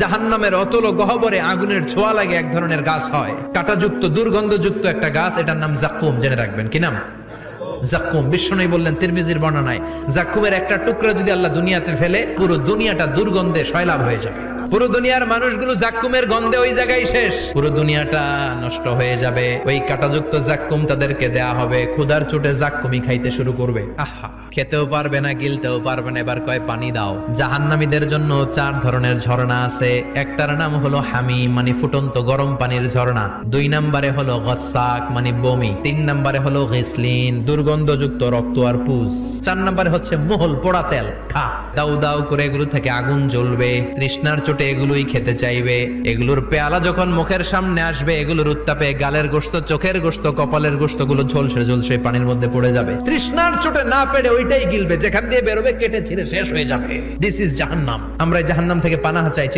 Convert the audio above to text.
জাহান্নামের অতল গহ্বরে আগুনের ছোঁয়া লাগে এক ধরনের গাছ হয়, কাঁটাযুক্ত দুর্গন্ধযুক্ত একটা গাছ, এটার নাম জাক্কুম। জেনে রাখবেন কি নাম? জাক্কুম। বিশ্বনবী বললেন তিরমিজির বর্ণনায়, জাক্কুমের একটা টুকরা যদি আল্লাহ দুনিয়াতে ফেলে, পুরো দুনিয়াটা দুর্গন্ধে সয়লাব হয়ে যাবে। পুরো দুনিয়ার মানুষগুলো জাক্কুমের গন্ধে ওই জায়গায় শেষ, পুরো দুনিয়াটা নষ্ট হয়ে যাবে। ওই কাঁটাযুক্ত জাক্কুম তাদেরকে দেয়া হবে, ক্ষুধার চোটে জাক্কুমই খাইতে শুরু করবে। আহা, খেতেও পারবে না, গিলতেও পারবে না, এবার কয় পানি দাও। জাহান্নামীদের জন্য 4 ধরনের ঝর্ণা আছে। একটার নাম হলো হামিম, মানে ফুটন্ত গরম পানির ঝর্ণা। 2 নম্বরে হলো গসাক, মানে বমি। 3 নম্বরে হলো গিসলিন, দুর্গন্ধযুক্ত রক্ত আর পুজ। 4 নম্বরে হচ্ছে মোহল, পোড়া তেল। খা, দাউ দাউ করে এগুলো থেকে আগুন জ্বলবে, তৃষ্ণার চোটে এগুলোই খেতে চাইবে। এগুলোর পেয়ালা যখন মুখের সামনে আসবে, এগুলোর উত্তাপে গালের গোশত, চোখের গোশত, কপালের গোশত গুলো ঝলসে ঝলসে পানির মধ্যে পড়ে যাবে। তৃষ্ণার চোটে না পেরে ওইটাই গিলবে, যেখান দিয়ে বেরোবে কেটে ছিঁড়ে শেষ হয়ে যাবে। দিস ইজ জাহান্নাম। আমরা জাহান্নাম থেকে পানাহ চাই।